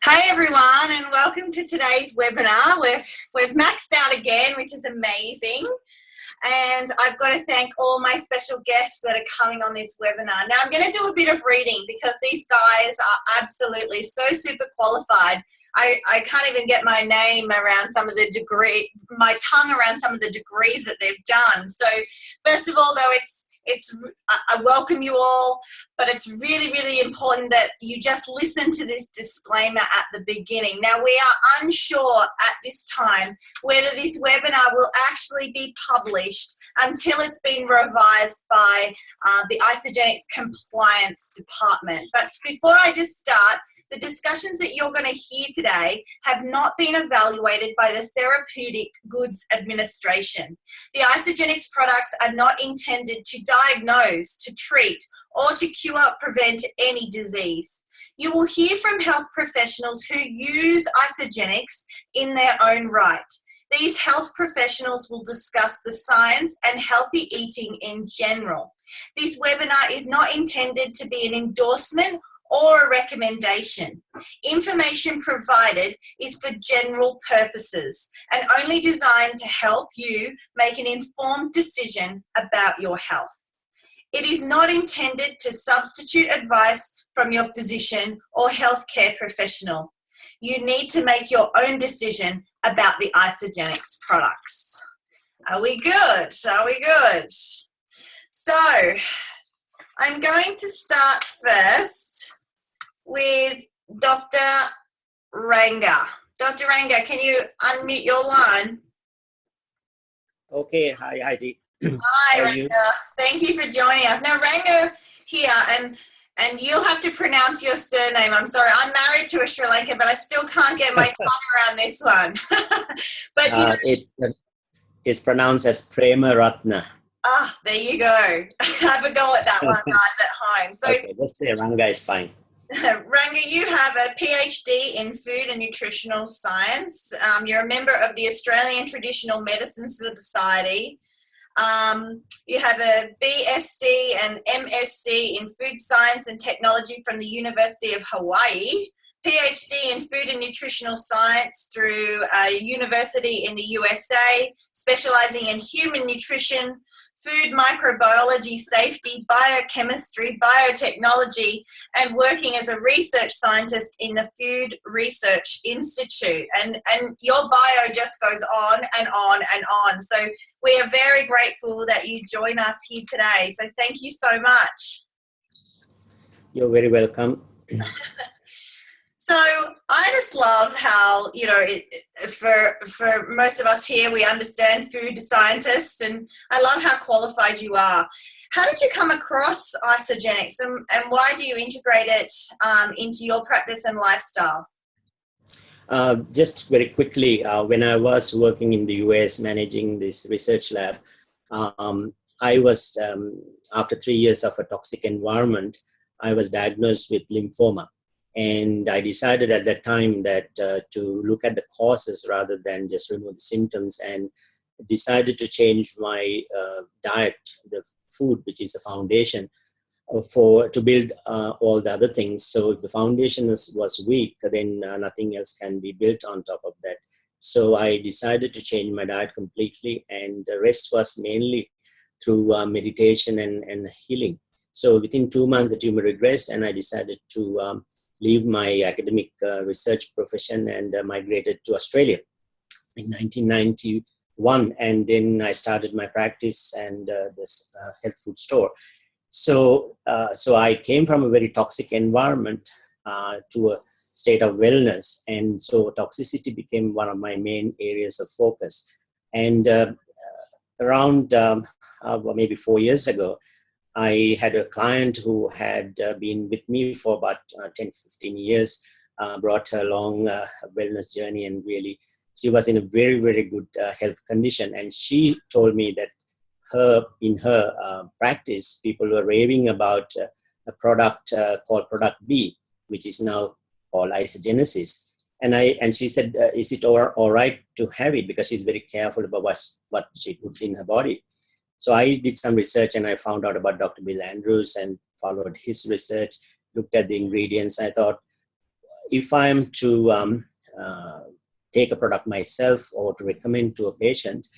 Hey everyone, and welcome to today's webinar. We've maxed out again, which is amazing. And I've got to thank all my special guests that are coming on this webinar. Now I'm going to do a bit of reading because these guys are absolutely so super qualified. I can't even get my name around some of the my tongue around some of the degrees that they've done. So first of all, though, I welcome you all, but it's really, really important that you just listen to this disclaimer at the beginning. Now, we are unsure at this time whether this webinar will actually be published until it's been revised by the Isagenix Compliance Department. But before I just start, the discussions that you're going to hear today have not been evaluated by the Therapeutic Goods Administration. The Isagenix products are not intended to diagnose, to treat, or to cure or prevent any disease. You will hear from health professionals who use Isagenix in their own right. These health professionals will discuss the science and healthy eating in general. This webinar is not intended to be an endorsement or a recommendation. Information provided is for general purposes and only designed to help you make an informed decision about your health. It is not intended to substitute advice from your physician or healthcare professional. You need to make your own decision about the Isagenix products. Are we good? Are we good? So, I'm going to start first with Dr. Ranga. Dr. Ranga, can you unmute your line? Okay, hi Heidi. Hi Ranga, thank you for joining us. Now Ranga here, and you'll have to pronounce your surname. I'm sorry, I'm married to a Sri Lankan, but I still can't get my tongue around this one. But it's pronounced as PREMARATHNA. Ah, there you go. Have a go at that one, guys, at home. So okay, just say Ranga is fine. Ranga, you have a PhD in Food and Nutritional Science. You're a member of the Australian Traditional Medicine Society. You have a BSc and MSc in Food Science and Technology from the University of Hawaii. PhD in Food and Nutritional Science through a university in the USA, specializing in human nutrition, food microbiology, safety, biochemistry, biotechnology, and working as a research scientist in the Food Research Institute. And your bio just goes on and on and on. So we are very grateful that you join us here today. So thank you so much. You're very welcome. So I just love how, for most of us here, we understand food scientists, and I love how qualified you are. How did you come across Isagenix, and why do you integrate it into your practice and lifestyle? Just very quickly, when I was working in the US managing this research lab, I was, after 3 years of a toxic environment, I was diagnosed with lymphoma. And I decided at that time that to look at the causes rather than just remove the symptoms, and decided to change my diet, the food, which is the foundation to build all the other things. So if the foundation was weak, then nothing else can be built on top of that. So I decided to change my diet completely, and the rest was mainly through meditation and healing. So within 2 months, the tumor regressed, and I decided to leave my academic research profession and migrated to Australia in 1991. And then I started my practice and this health food store. So I came from a very toxic environment to a state of wellness. And so toxicity became one of my main areas of focus. And around maybe 4 years ago, I had a client who had been with me for about 10, 15 years, brought her along a wellness journey, and really she was in a very, very good health condition. And she told me that in her practice, people were raving about a product called Product B, which is now called Isagenix. And she said, is it all right to have it? Because she's very careful about what she puts in her body. So I did some research, and I found out about Dr. Bill Andrews and followed his research, looked at the ingredients. I thought, if I am to take a product myself or to recommend to a patient,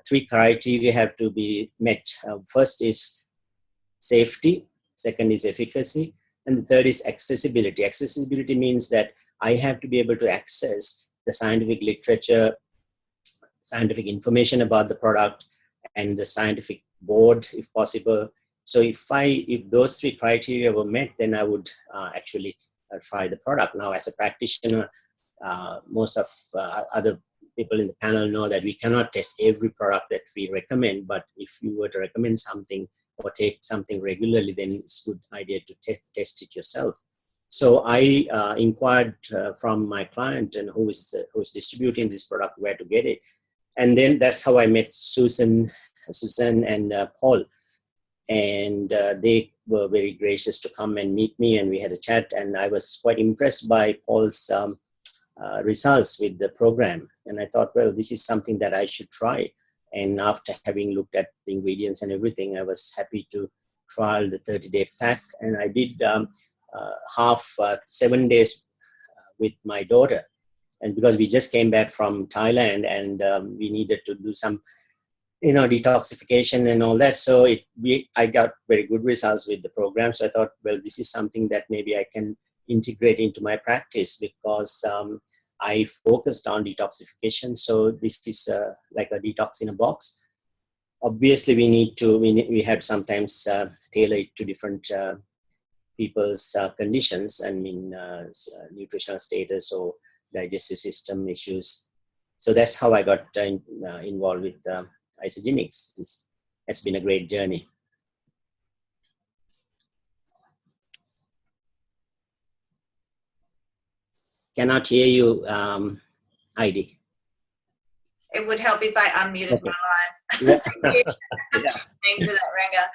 three criteria have to be met. First is safety, second is efficacy, and the third is accessibility. Accessibility means that I have to be able to access the scientific literature, scientific information about the product, and the scientific board if possible. So if those three criteria were met, then I would actually try the product. Now, as a practitioner, most of other people in the panel know that we cannot test every product that we recommend, but if you were to recommend something or take something regularly, then it's a good idea to test it yourself. So I inquired from my client and who is distributing this product, where to get it. And then that's how I met Susan and Paul. And they were very gracious to come and meet me, and we had a chat, and I was quite impressed by Paul's results with the program. And I thought, well, this is something that I should try. And after having looked at the ingredients and everything, I was happy to trial the 30-day pack. And I did 7 days with my daughter. And because we just came back from Thailand, and we needed to do some, detoxification and all that. So I got very good results with the program. So I thought, well, this is something that maybe I can integrate into my practice, because I focused on detoxification. So this is like a detox in a box. Obviously, we have sometimes tailor it to different people's conditions, nutritional status or digestive system issues. So that's how I got involved with Isagenix. It's been a great journey. Cannot hear you, Heidi. It would help if I unmuted my line. Yeah. Thanks for that, Ranga.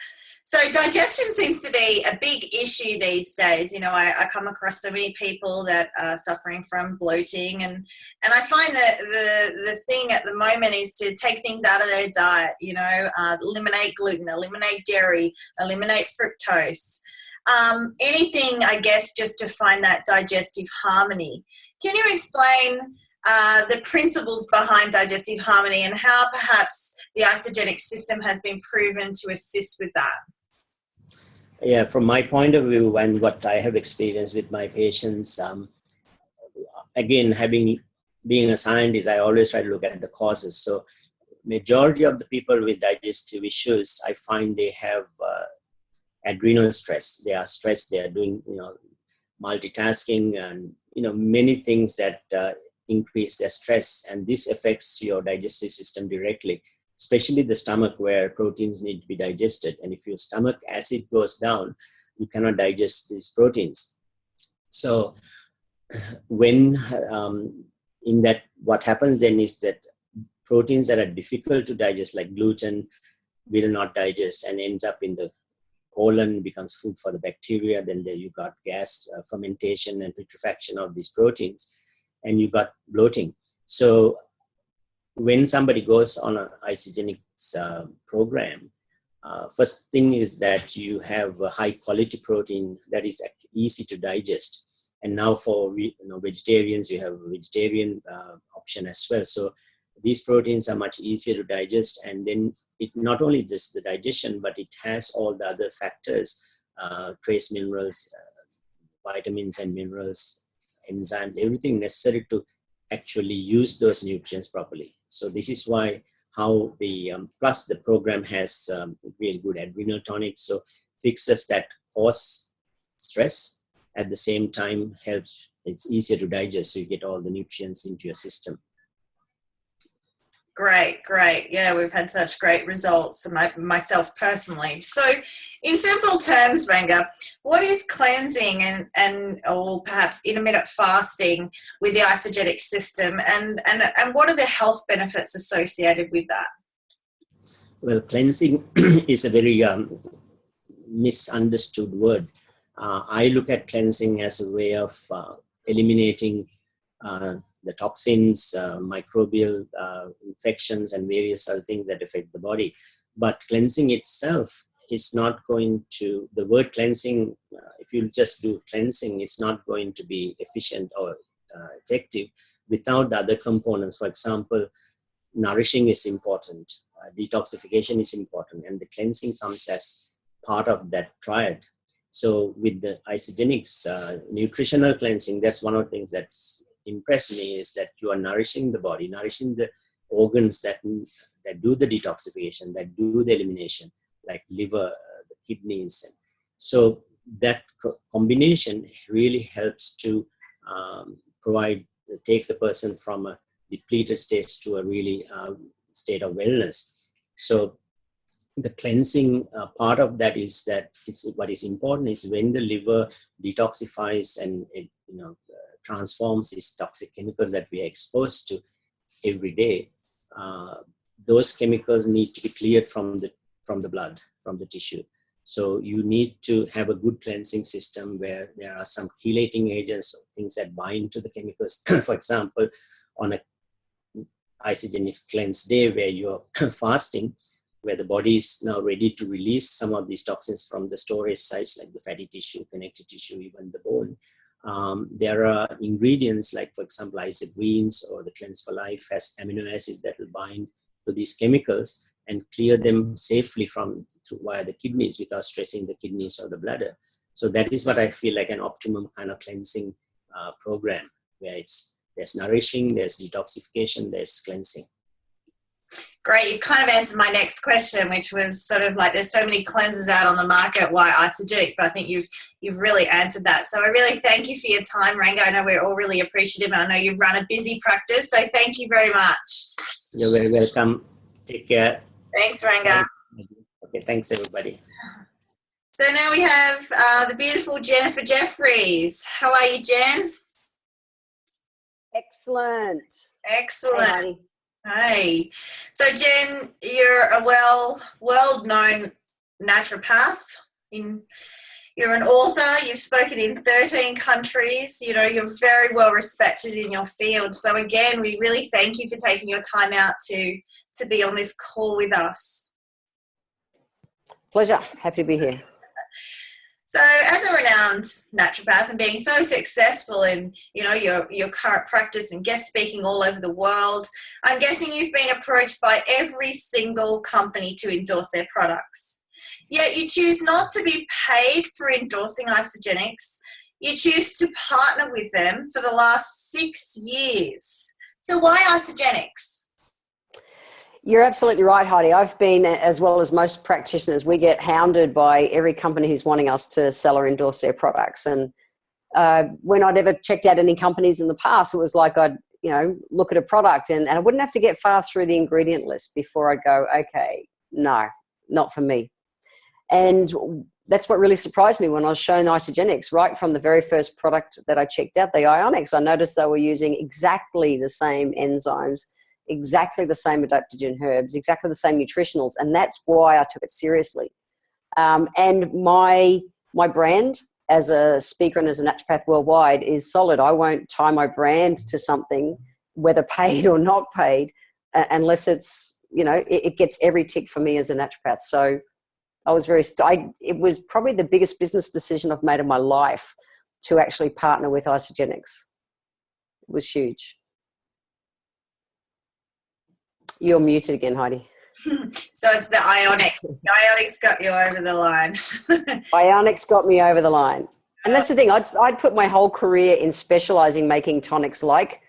So digestion seems to be a big issue these days. I come across so many people that are suffering from bloating, and I find that the thing at the moment is to take things out of their diet, eliminate gluten, eliminate dairy, eliminate fructose. Anything, I guess, just to find that digestive harmony. Can you explain the principles behind digestive harmony and how perhaps the Isagenix system has been proven to assist with that? Yeah, from my point of view and what I have experienced with my patients, again, being a scientist, I always try to look at the causes. So majority of the people with digestive issues, I find they have adrenal stress. They are stressed. They are doing, multitasking and, many things that increase their stress. And this affects your digestive system directly, especially the stomach, where proteins need to be digested. And if your stomach acid goes down, you cannot digest these proteins. So when what happens then is that proteins that are difficult to digest, like gluten, will not digest and ends up in the colon, becomes food for the bacteria. Then there you got gas, fermentation and putrefaction of these proteins, and you got bloating. So when somebody goes on an Isagenix program, first thing is that you have a high quality protein that is easy to digest. And now for vegetarians, you have a vegetarian option as well. So these proteins are much easier to digest, and then it not only just the digestion, but it has all the other factors, trace minerals, vitamins and minerals, enzymes, everything necessary to actually use those nutrients properly. So this is how the plus the program has really good adrenal tonics, so fixes that cause stress, at the same time helps, it's easier to digest, so you get all the nutrients into your system. Great. Yeah, we've had such great results, myself personally. So in simple terms, Ranga, what is cleansing and or perhaps intermittent fasting with the Isagenix system, and what are the health benefits associated with that? Well, cleansing is a very misunderstood word. I look at cleansing as a way of eliminating the toxins, microbial infections, and various other things that affect the body. But cleansing itself is not going to, the word cleansing, if if you just do cleansing, it's not going to be efficient or effective without the other components. For example, nourishing is important, detoxification is important, and the cleansing comes as part of that triad. So with the Isagenix nutritional cleansing, that's one of the things that's impressed me, is that you are nourishing the body, nourishing the organs that do the detoxification, that do the elimination, like liver, the kidneys. So that combination really helps to take the person from a depleted state to a really state of wellness. So the cleansing part of that is what is important is when the liver detoxifies and it transforms these toxic chemicals that we are exposed to every day. Those chemicals need to be cleared from the blood, from the tissue. So you need to have a good cleansing system where there are some chelating agents, things that bind to the chemicals. For example, on a Isagenix cleanse day where you're fasting, where the body is now ready to release some of these toxins from the storage sites, like the fatty tissue, connective tissue, even the bone. There are ingredients like, for example, Isagenix or the Cleanse for Life has amino acids that will bind to these chemicals and clear them safely via the kidneys without stressing the kidneys or the bladder. So that is what I feel like an optimum kind of cleansing program, where there's nourishing, there's detoxification, there's cleansing. Great, you've kind of answered my next question, which was sort of like, there's so many cleansers out on the market, why Isagenix? But I think you've really answered that. So I really thank you for your time, Ranga. I know we're all really appreciative, and I know you run a busy practice, so thank you very much. You're very welcome. Take care. Thanks, Ranga. Okay, thanks everybody. So now we have the beautiful Jennifer Jeffries. How are you, Jen? Excellent. Excellent. Hey. So Jen, you're a world-known naturopath. You're an author. You've spoken in 13 countries. You're very well respected in your field. So again, we really thank you for taking your time out to be on this call with us. Pleasure. Happy to be here. So as a renowned naturopath and being so successful in, your current practice and guest speaking all over the world, I'm guessing you've been approached by every single company to endorse their products. Yet you choose not to be paid for endorsing Isagenix. You choose to partner with them for the last 6 years. So why Isagenix? You're absolutely right, Heidi. I've been, as well as most practitioners, we get hounded by every company who's wanting us to sell or endorse their products. And when I'd ever checked out any companies in the past, it was like I'd, look at a product and I wouldn't have to get far through the ingredient list before I'd go, okay, no, not for me. And that's what really surprised me when I was shown Isagenix. Right from the very first product that I checked out, the Ionix, I noticed they were using exactly the same enzymes, exactly the same adaptogen herbs, exactly the same nutritionals, and that's why I took it seriously. And my brand as a speaker and as a naturopath worldwide is solid. I won't tie my brand to something, whether paid or not paid, unless it's, it gets every tick for me as a naturopath. So I was it was probably the biggest business decision I've made in my life to actually partner with Isagenix. It was huge. You're muted again, Heidi. So it's the Ionix. The Ionix got you over the line. Ionix got me over the line. And that's the thing. I'd put my whole career in specializing, making tonics like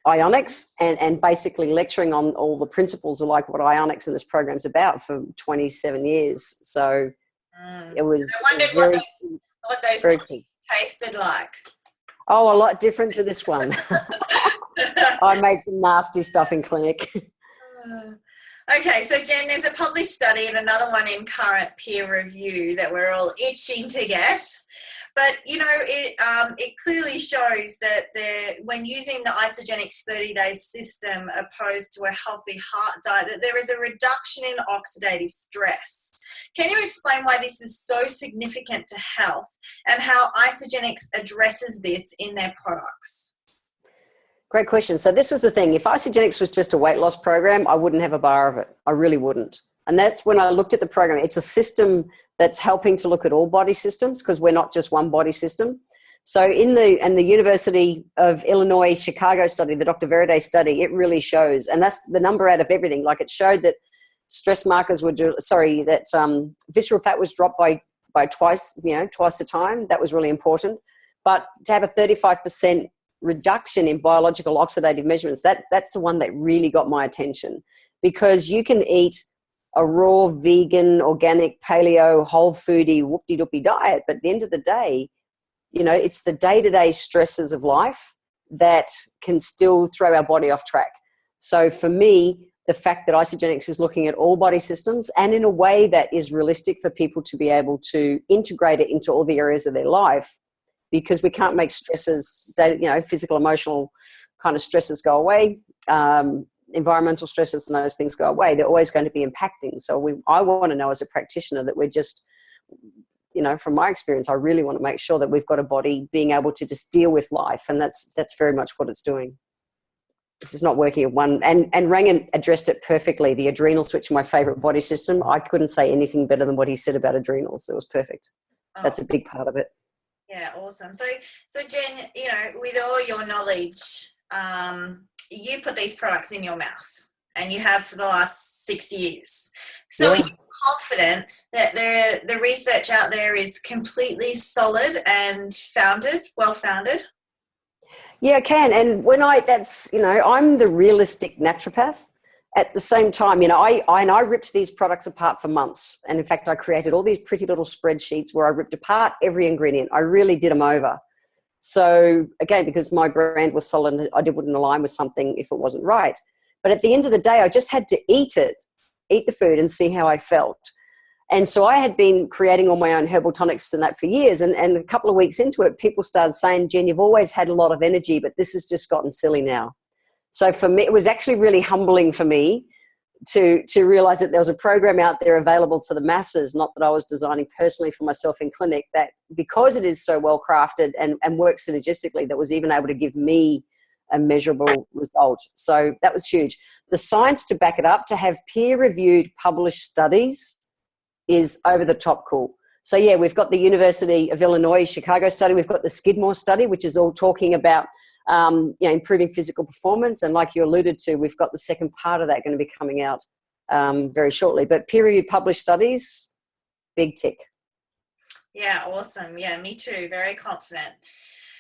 Ionix and basically lecturing on all the principles of like what Ionix and this program's about for 27 years. So it was I wondered what those tasted like. Oh, a lot different to this one. I make some nasty stuff in clinic. Okay, so Jen, there's a published study and another one in current peer review that we're all itching to get. But, it clearly shows that when using the Isagenix 30-day system opposed to a healthy heart diet, that there is a reduction in oxidative stress. Can you explain why this is so significant to health and how Isagenix addresses this in their products? Great question. So this was the thing. If Isagenix was just a weight loss program, I wouldn't have a bar of it. I really wouldn't. And that's when I looked at the program. It's a system that's helping to look at all body systems, because we're not just one body system. So in the University of Illinois Chicago study, the Dr. Verade study, it really shows, and that's the number out of everything. Like, it showed that stress markers visceral fat was dropped by twice the time. That was really important. But to have a 35% reduction in biological oxidative measurements, that's the one that really got my attention, because you can eat a raw, vegan, organic, paleo, whole foodie, whoopty-doopty diet, but at the end of the day, it's the day-to-day stresses of life that can still throw our body off track. So for me, the fact that Isagenix is looking at all body systems, and in a way that is realistic for people to be able to integrate it into all the areas of their life, because we can't make stresses, physical, emotional kind of stresses go away, environmental stresses and those things go away. They're always going to be impacting. So I want to know as a practitioner that we're just, from my experience, I really want to make sure that we've got a body being able to just deal with life. And that's very much what it's doing. It's just not working at one. And Ranga addressed it perfectly. The adrenal switch, my favorite body system. I couldn't say anything better than what he said about adrenals. It was perfect. Oh. That's a big part of it. Yeah, awesome. So Jen, with all your knowledge, you put these products in your mouth, and you have for the last 6 years. So yeah. Are you confident that the research out there is completely solid and well-founded? Yeah, I can. And I'm the realistic naturopath. At the same time, I ripped these products apart for months. And in fact, I created all these pretty little spreadsheets where I ripped apart every ingredient. I really did them over. So again, because my brand was solid, I wouldn't align with something if it wasn't right. But at the end of the day, I just had to eat the food and see how I felt. And so I had been creating all my own herbal tonics and that for years. And a couple of weeks into it, people started saying, Jen, you've always had a lot of energy, but this has just gotten silly now. So for me, it was actually really humbling for me to realize that there was a program out there available to the masses, not that I was designing personally for myself in clinic, that because it is so well crafted and works synergistically, that was even able to give me a measurable result. So that was huge. The science to back it up, to have peer-reviewed published studies, is over the top cool. So yeah, we've got the University of Illinois Chicago study. We've got the Skidmore study, which is all talking about improving physical performance. And like you alluded to, we've got the second part of that going to be coming out very shortly. But peer-reviewed published studies, big tick. Yeah, awesome. Yeah, me too. Very confident.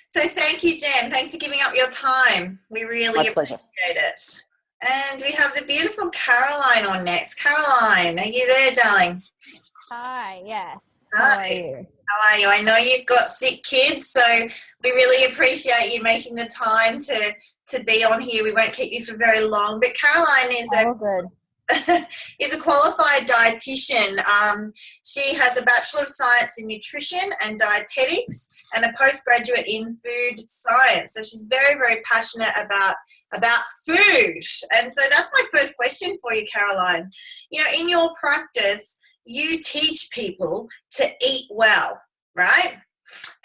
So thank you, Jen. Thanks for giving up your time. We really appreciate it. And we have the beautiful Caroline on next. Caroline, are you there, darling? Hi, yes. Hi. How are you? How are you? I know you've got sick kids, so we really appreciate you making the time to be on here. We won't keep you for very long. But Caroline is is a qualified dietitian. She has a Bachelor of Science in Nutrition and Dietetics and a postgraduate in Food Science. So she's very, very passionate about food. And so that's my first question for you, Caroline. In your practice, you teach people to eat well, right?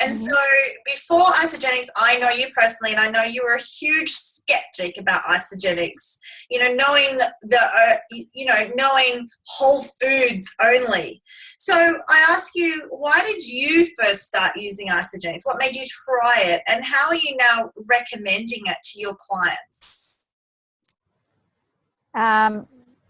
And so before Isagenix, I know you personally, and I know you were a huge skeptic about Isagenix, knowing knowing whole foods only. So I ask you, why did you first start using Isagenix? What made you try it? And how are you now recommending it to your clients?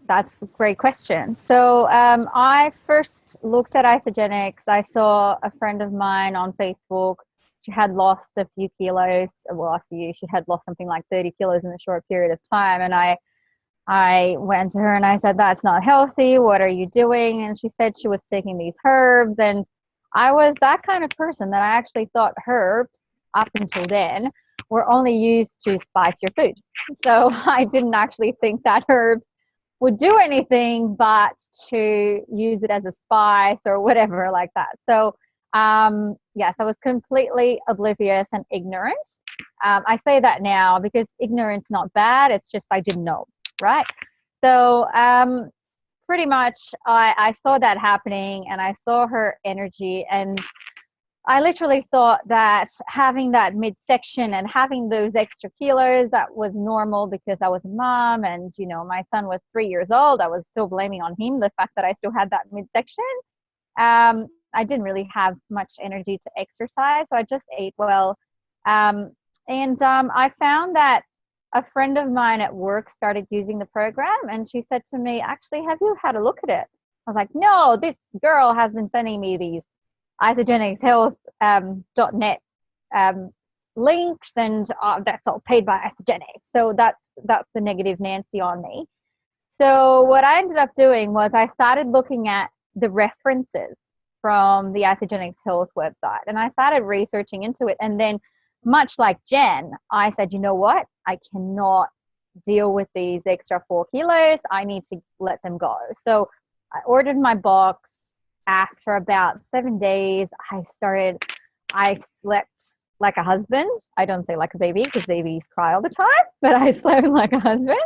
That's a great question. So I first looked at Isagenix. I saw a friend of mine on Facebook. She had lost a few kilos. Well, she had lost something like 30 kilos in a short period of time. And I went to her and I said, that's not healthy. What are you doing? And she said she was taking these herbs. And I was that kind of person that I actually thought herbs, up until then, were only used to spice your food. So I didn't actually think that herbs would do anything but to use it as a spice or whatever like that. So yes, I was completely oblivious and ignorant. I say that now because ignorance not bad. It's just I didn't know, right? So pretty much I saw that happening, and I saw her energy, and I literally thought that having that midsection and having those extra kilos, that was normal because I was a mom and, you know, my son was 3 years old. I was still blaming on him the fact that I still had that midsection. I didn't really have much energy to exercise, so I just ate well. I found that a friend of mine at work started using the program, and she said to me, actually, have you had a look at it? I was like, no, this girl has been sending me these isagenixhealth.net links, and that's all paid by Isagenix. So that's the negative Nancy on me. So what I ended up doing was I started looking at the references from the Isagenix Health website, and I started researching into it. And then, much like Jen, I said, you know what? I cannot deal with these extra 4 kilos. I need to let them go. So I ordered my box. After about 7 days, I slept like a husband. I don't say like a baby because babies cry all the time, but I slept like a husband.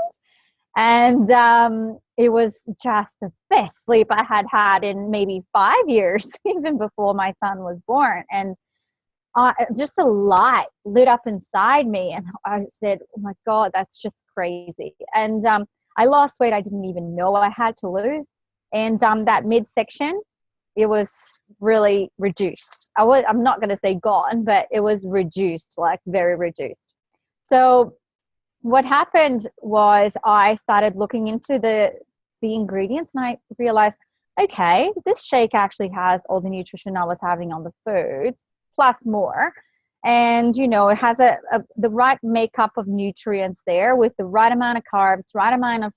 And it was just the best sleep I had had in maybe 5 years, even before my son was born. And just a light lit up inside me. And I said, oh my God, that's just crazy. And I lost weight I didn't even know I had to lose. And that midsection, it was really reduced. I'm not going to say gone, but it was reduced, like very reduced. So what happened was I started looking into the ingredients, and I realized, okay, this shake actually has all the nutrition I was having on the foods, plus more. And, you know, it has the right makeup of nutrients there with the right amount of carbs, right amount of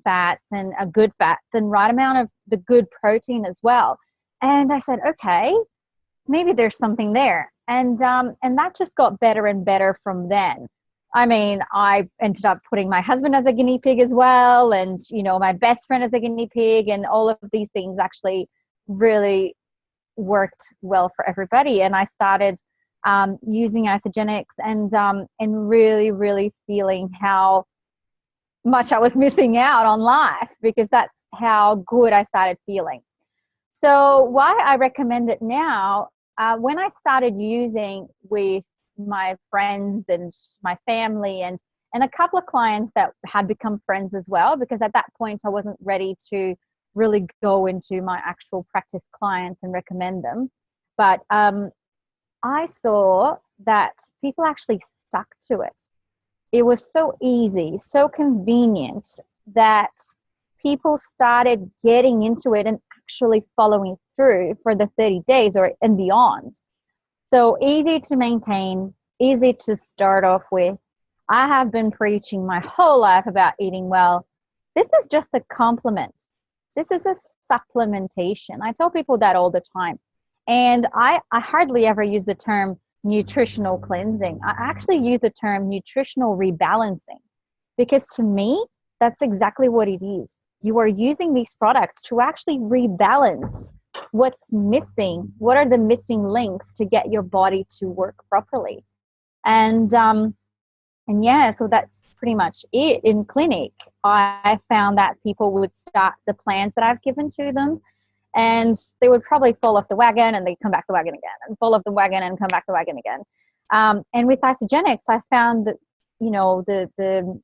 fats and good fats, and right amount of the good protein as well. And I said, okay, maybe there's something there. And that just got better and better from then. I mean, I ended up putting my husband as a guinea pig as well, and, you know, my best friend as a guinea pig, and all of these things actually really worked well for everybody. And I started using Isagenix and really, really feeling how much I was missing out on life, because that's how good I started feeling. So why I recommend it now, when I started using with my friends and my family and a couple of clients that had become friends as well, because at that point I wasn't ready to really go into my actual practice clients and recommend them. But I saw that people actually stuck to it. It was so easy, so convenient that people started getting into it and actually following through for the 30 days and beyond. So easy to maintain, easy to start off with. I have been preaching my whole life about eating well. This is just a complement. This is a supplementation. I tell people that all the time. And I hardly ever use the term nutritional cleansing. I actually use the term nutritional rebalancing, because to me, that's exactly what it is. You are using these products to actually rebalance what's missing. What are the missing links to get your body to work properly? And yeah, so that's pretty much it. In clinic, I found that people would start the plans that I've given to them, and they would probably fall off the wagon and they come back the wagon again, and fall off the wagon and come back the wagon again. And with Isagenix, I found that, you know, the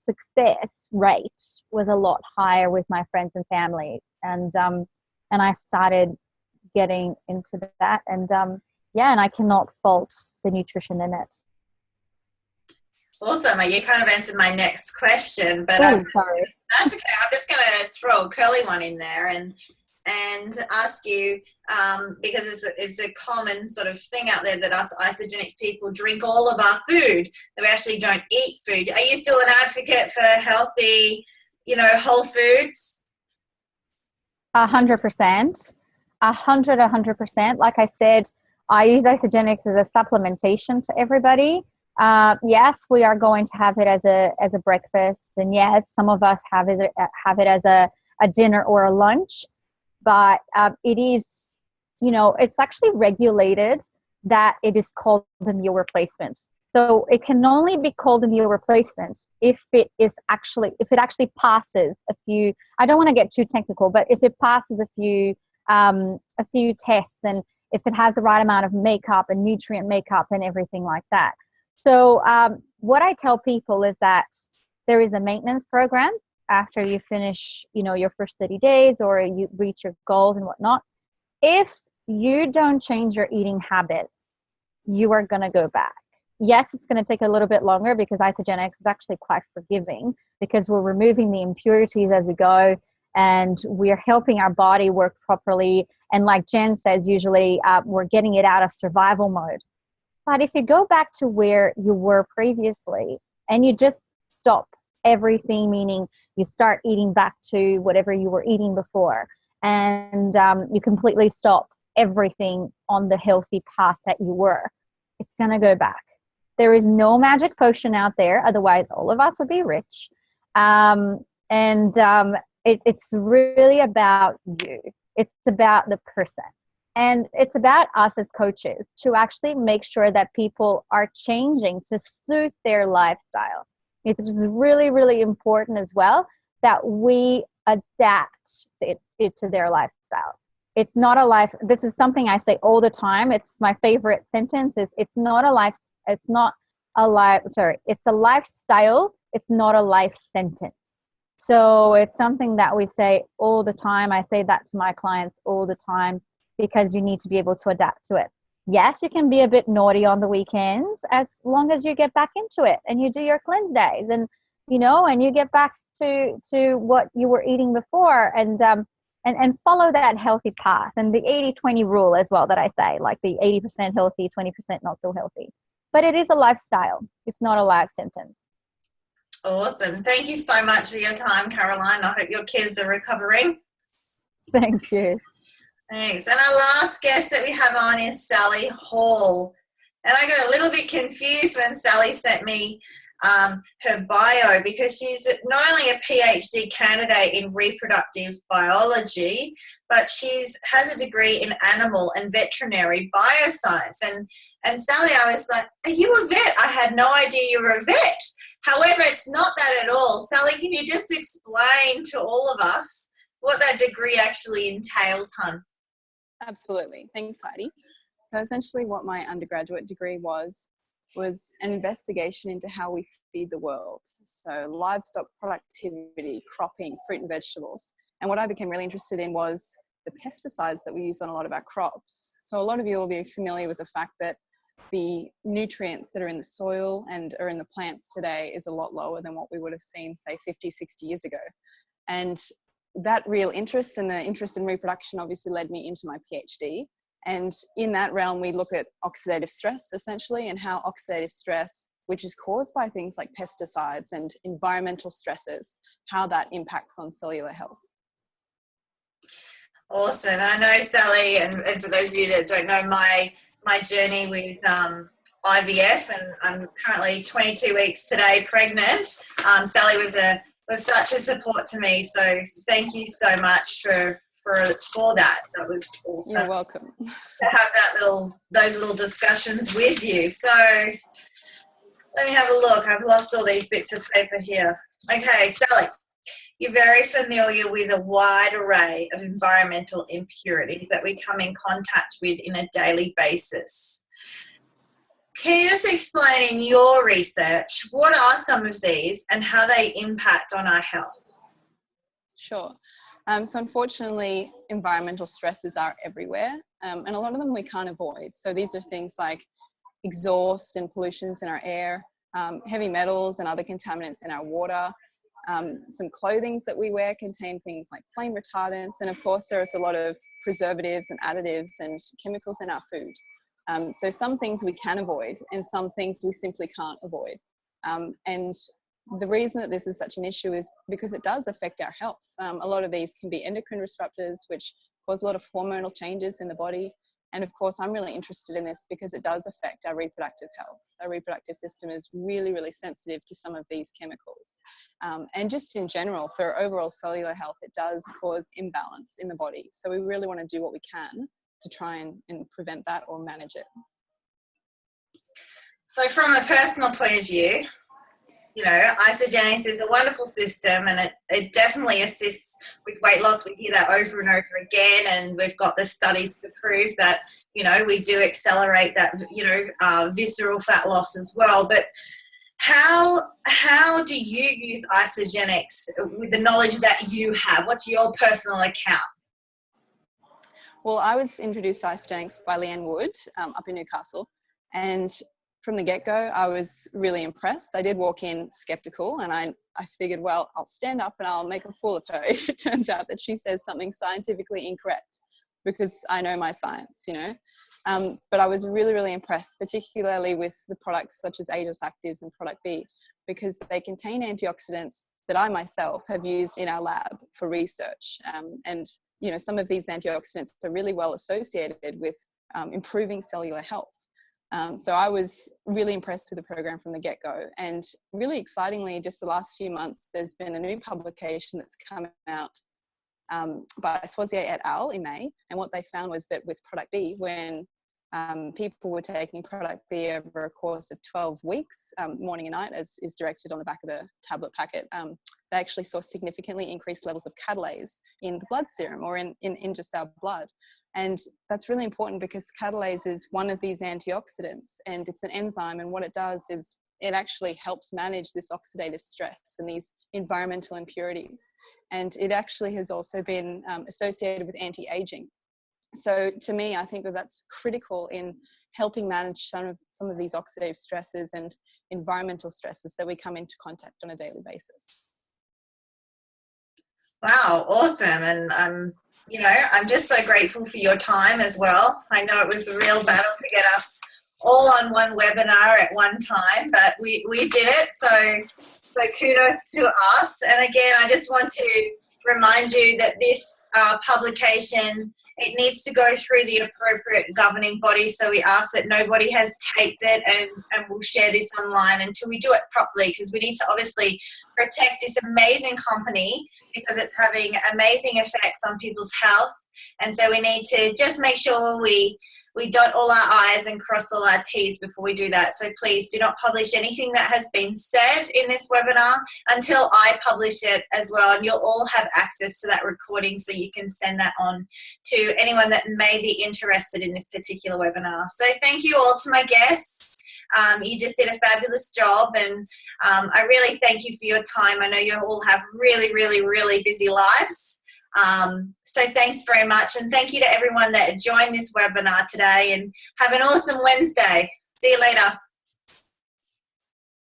success rate was a lot higher with my friends and family. And I started getting into that. And yeah, and I cannot fault the nutrition in it. Awesome. You kind of answered my next question, but sorry. That's okay. I'm just going to throw a curly one in there and ask you, because it's a common sort of thing out there that us Isagenix people drink all of our food, that we actually don't eat food. Are you still an advocate for healthy, you know, whole foods? 100%. 100%. Like I said, I use Isagenix as a supplementation to everybody. Yes, we are going to have it as a breakfast, and yes, some of us have it as a dinner or a lunch. But it is, you know, it's actually regulated that it is called a meal replacement. So it can only be called a meal replacement if it actually passes a few. I don't want to get too technical, but if it passes a few tests, and if it has the right amount of makeup and nutrient makeup and everything like that. So what I tell people is that there is a maintenance program after you finish, your first 30 days or you reach your goals and whatnot. If you don't change your eating habits, you are going to go back. Yes, it's going to take a little bit longer because Isagenix is actually quite forgiving because we're removing the impurities as we go and we're helping our body work properly. And like Jen says, usually we're getting it out of survival mode. But if you go back to where you were previously and you just stop everything, meaning you start eating back to whatever you were eating before, and you completely stop everything on the healthy path that you were, it's going to go back. There is no magic potion out there. Otherwise, all of us would be rich. It's really about you. It's about the person. And it's about us as coaches to actually make sure that people are changing to suit their lifestyle. It's really, really important as well that we adapt it to their lifestyle. It's not a life. This is something I say all the time. It's my favorite sentence. It's a lifestyle. It's not a life sentence. So it's something that we say all the time. I say that to my clients all the time because you need to be able to adapt to it. Yes, you can be a bit naughty on the weekends as long as you get back into it and you do your cleanse days and you get back to what you were eating before and follow that healthy path and the 80-20 rule as well that I say, like the 80% healthy, 20% not so healthy. But it is a lifestyle. It's not a life sentence. Awesome. Thank you so much for your time, Caroline. I hope your kids are recovering. Thank you. Thanks. And our last guest that we have on is Sally Hall. And I got a little bit confused when Sally sent me her bio because she's not only a PhD candidate in reproductive biology, but has a degree in animal and veterinary bioscience. And Sally, I was like, are you a vet? I had no idea you were a vet. However, it's not that at all. Sally, can you just explain to all of us what that degree actually entails, hun? Absolutely. Thanks, Heidi. So essentially what my undergraduate degree was an investigation into how we feed the world. So livestock productivity, cropping, fruit and vegetables. And what I became really interested in was the pesticides that we use on a lot of our crops. So a lot of you will be familiar with the fact that the nutrients that are in the soil and are in the plants today is a lot lower than what we would have seen, say, 50, 60 years ago. And that real interest and the interest in reproduction obviously led me into my PhD. And in that realm, we look at oxidative stress, essentially, and how oxidative stress, which is caused by things like pesticides and environmental stresses, how that impacts on cellular health. Awesome. And I know, Sally, and for those of you that don't know my journey with IVF, and I'm currently 22 weeks today pregnant. Sally was such a support to me. So thank you so much for that. That was awesome. You're welcome. To have those little discussions with you. So let me have a look. I've lost all these bits of paper here. Okay, Sally, you're very familiar with a wide array of environmental impurities that we come in contact with in a daily basis. Can you just explain in your research, what are some of these and how they impact on our health? Sure. So unfortunately, environmental stresses are everywhere, and a lot of them we can't avoid. So these are things like exhaust and pollutions in our air, heavy metals and other contaminants in our water. Some clothings that we wear contain things like flame retardants, and of course there's a lot of preservatives and additives and chemicals in our food. So some things we can avoid and some things we simply can't avoid. And the reason that this is such an issue is because it does affect our health. A lot of these can be endocrine disruptors, which cause a lot of hormonal changes in the body. And of course, I'm really interested in this because it does affect our reproductive health. Our reproductive system is really, really sensitive to some of these chemicals. And just in general, for overall cellular health, it does cause imbalance in the body. So we really want to do what we can to try and prevent that or manage it. So from a personal point of view, you know, Isagenix is a wonderful system, and it definitely assists with weight loss. We hear that over and over again, and we've got the studies to prove that, you know, we do accelerate that, you know, visceral fat loss as well. But how do you use Isagenix with the knowledge that you have? What's your personal account? Well, I was introduced to Isagenix by Leanne Wood up in Newcastle, and from the get-go, I was really impressed. I did walk in skeptical, and I figured, well, I'll stand up and I'll make a fool of her if it turns out that she says something scientifically incorrect, because I know my science, you know. But I was really, really impressed, particularly with the products such as A-Dose Actives and Product B, because they contain antioxidants that I myself have used in our lab for research. And, you know, some of these antioxidants are really well associated with improving cellular health. So I was really impressed with the program from the get-go, and really excitingly, just the last few months, there's been a new publication that's come out by Swazier et al. In May, and what they found was that with Product B, when people were taking Product B over a course of 12 weeks, morning and night, as is directed on the back of the tablet packet, they actually saw significantly increased levels of catalase in the blood serum, or in just our blood. And that's really important because catalase is one of these antioxidants, and it's an enzyme, and what it does is it actually helps manage this oxidative stress and these environmental impurities. And it actually has also been associated with anti-aging. So to me, I think that that's critical in helping manage some of these oxidative stresses and environmental stresses that we come into contact on a daily basis. Wow, awesome. And you know, I'm just so grateful for your time as well. I know it was a real battle to get us all on one webinar at one time, but we did it. So kudos to us. And again, I just want to remind you that this publication, it needs to go through the appropriate governing body. So we ask that nobody has taped it and we'll share this online until we do it properly, because we need to obviously protect this amazing company because it's having amazing effects on people's health. And so we need to just make sure we dot all our I's and cross all our T's before we do that. So please do not publish anything that has been said in this webinar until I publish it as well. And you'll all have access to that recording, so you can send that on to anyone that may be interested in this particular webinar. So thank you all to my guests. You just did a fabulous job, and I really thank you for your time. I know you all have really, really, really busy lives. So thanks very much, and thank you to everyone that joined this webinar today, and have an awesome Wednesday. See you later.